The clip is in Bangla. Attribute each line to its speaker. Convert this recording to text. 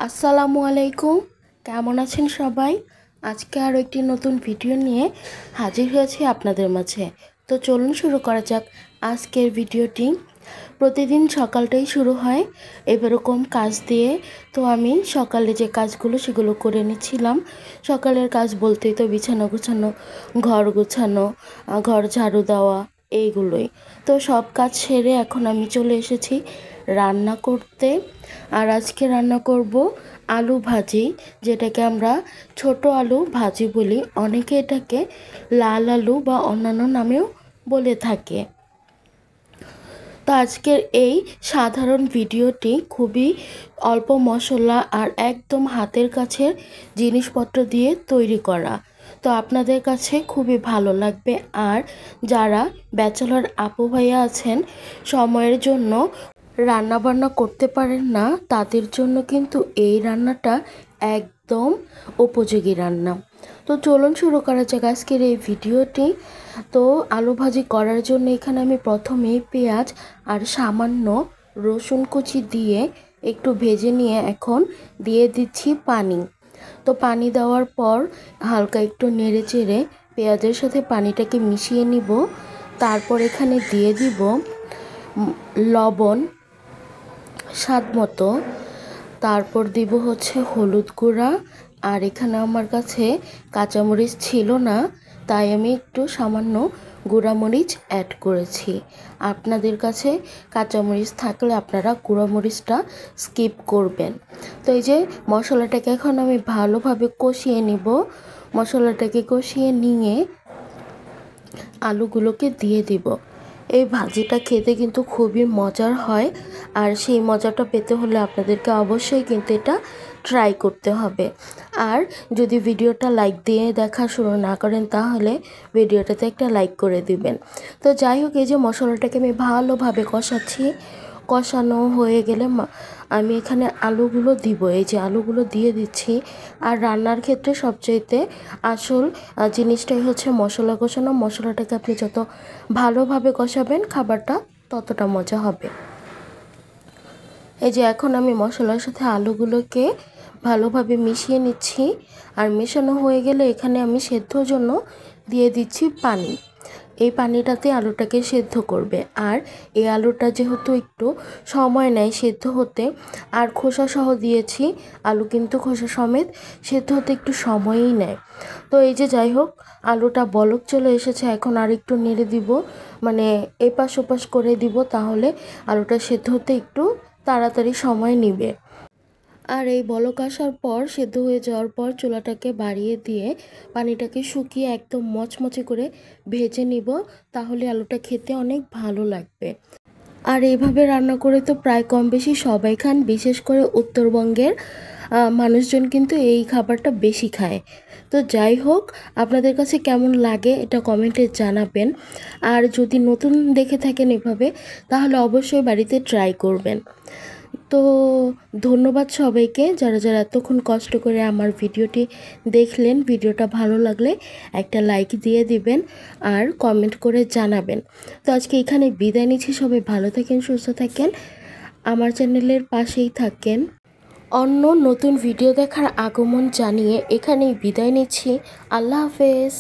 Speaker 1: আসসালামু আলাইকুম, কেমন আছেন সবাই? আজকে আরও একটি নতুন ভিডিও নিয়ে হাজির হয়েছি আপনাদের মাঝে। তো চলুন শুরু করা যাক আজকের ভিডিওটি। প্রতিদিন সকালটাই শুরু হয় এরকম কাজ দিয়ে। তো আমি সকালে যে কাজগুলো সেগুলো করে নিচ্ছিলাম। সকালের কাজ বলতেই তো বিছানা গোছানো, ঘর গোছানো, ঘর ঝাড়ু দেওয়া, এইগুলোই। তো সব কাজ সেরে এখন আমি চলে এসেছি রান্না করতে। আর আজকে রান্না করব আলু ভাজি, যেটাকে আমরা ছোট আলু ভাজি বলি, অনেকে এটাকে লাল আলু বা অন্যান্য নামেও বলে থাকে। তো আজকের এই সাধারণ ভিডিওটি খুবই অল্প মশলা আর একদম হাতের কাছের জিনিসপত্র দিয়ে তৈরি করা। তো আপনাদের কাছে খুবই ভালো লাগবে। আর যারা ব্যাচেলর আপু ভাইয়া আছেন, সময়ের জন্য রান্নাবান্না করতে পারেন না, তাদের জন্য কিন্তু এই রান্নাটা একদম উপযোগী রান্না। তো চলুন শুরু করা যাক আজকের এই ভিডিওটি। তো আলু ভাজি করার জন্য এখানে আমি প্রথমেই পেঁয়াজ আর সামান্য রসুন কুচি দিয়ে একটু ভেজে নিয়ে এখন দিয়ে দিচ্ছি পানি। তো পানি দেওয়ার পর হালকা একটু নেড়ে চেড়ে পেঁয়াজের সাথে পানিটাকে মিশিয়ে নিব। তারপর এখানে দিয়ে দিব লবণ স্বাদ মতো, তারপর দিব হচ্ছে হলুদ গুঁড়া। আর এখানে আমার কাছে কাঁচামরিচ ছিল না, তাই আমি একটু সামান্য গুঁড়ামরিচ অ্যাড করেছি। আপনাদের কাছে কাঁচামরিচ থাকলে আপনারা গুঁড়ামরিচটা স্কিপ করবেন। তো এই যে মশলাটাকে এখন আমি ভালোভাবে কষিয়ে নিব। মশলাটাকে কষিয়ে নিয়ে আলুগুলোকে দিয়ে দিব। এই ভাজিটা খেতে কিন্তু খুবই মজার হয়। আর সেই মজাটা পেতে হলে আপনাদেরকে অবশ্যই কিন্তু এটা ট্রাই করতে হবে। আর যদি ভিডিওটা লাইক দিয়ে দেখা শুরু না করেন, তাহলে ভিডিওটাতে একটা লাইক করে দিবেন। তো যাই হোক, এই যে মশলাটাকে আমি ভালোভাবে কষাচ্ছি। কষানো হয়ে গেলে আমি এখানে আলুগুলো দিব। এই যে আলুগুলো দিয়ে দিচ্ছি। আর রান্নার ক্ষেত্রে সবচাইতে আসল জিনিসটাই হচ্ছে মশলা কষানো। মশলাটাকে আপনি যত ভালোভাবে কষাবেন, খাবারটা ততটা মজা হবে। এই যে এখন আমি মশলার সাথে আলুগুলোকে ভালোভাবে মিশিয়ে নিচ্ছি। আর মেশানো হয়ে গেলে এখানে আমি সেদ্ধর জন্য দিয়ে দিচ্ছি পানি। এই পানিটাতে আলুটাকে সেদ্ধ করবে। আর এই আলুটা যেহেতু একটু সময় নেয় সেদ্ধ হতে, আর খোসা সহ দিয়েছি, আলু কিন্তু খোসা সমেত সেদ্ধ হতে একটু সময়ই নেয়। তো এই যে যাই হোক, আলুটা বলক চলে এসেছে। এখন আর একটু নেড়ে দিব, মানে এপাশ ওপাশ করে দিব, তাহলে আলুটা সেদ্ধ হতে একটু তাড়াতাড়ি সময় নেবে। আর এই বলক আসার পর, সেদ্ধ হয়ে যাওয়ার পর চুলাটাকে বাড়িয়ে দিয়ে পানিটাকে শুকিয়ে একদম মচমচে করে ভেজে নিব। তাহলে আলুটা খেতে অনেক ভালো লাগবে। আর এইভাবে রান্না করে তো প্রায় কম বেশি সবাই খান, বিশেষ করে উত্তরবঙ্গের মানুষজন কিন্তু এই খাবারটা বেশি খায়। তো যাই হোক, আপনাদের কাছে কেমন লাগে এটা কমেন্টে জানাবেন। আর যদি নতুন দেখে থাকেন এভাবে, তাহলে অবশ্যই বাড়িতে ট্রাই করবেন। তো ধন্যবাদ সবাইকে, যারা যারা এতক্ষণ কষ্ট করে আমার ভিডিওটি দেখলেন। ভিডিওটা ভালো লাগলে একটা লাইক দিয়ে দিবেন আর কমেন্ট করে জানাবেন। তো আজকে এখানে বিদায় নিচ্ছি। সবাই ভালো থাকেন, সুস্থ থাকেন, আমার চ্যানেলের পাশেই থাকেন। অন্য নতুন ভিডিও দেখার আগমন জানিয়ে এখানেই বিদায় নিচ্ছি। আল্লাহ হাফেজ।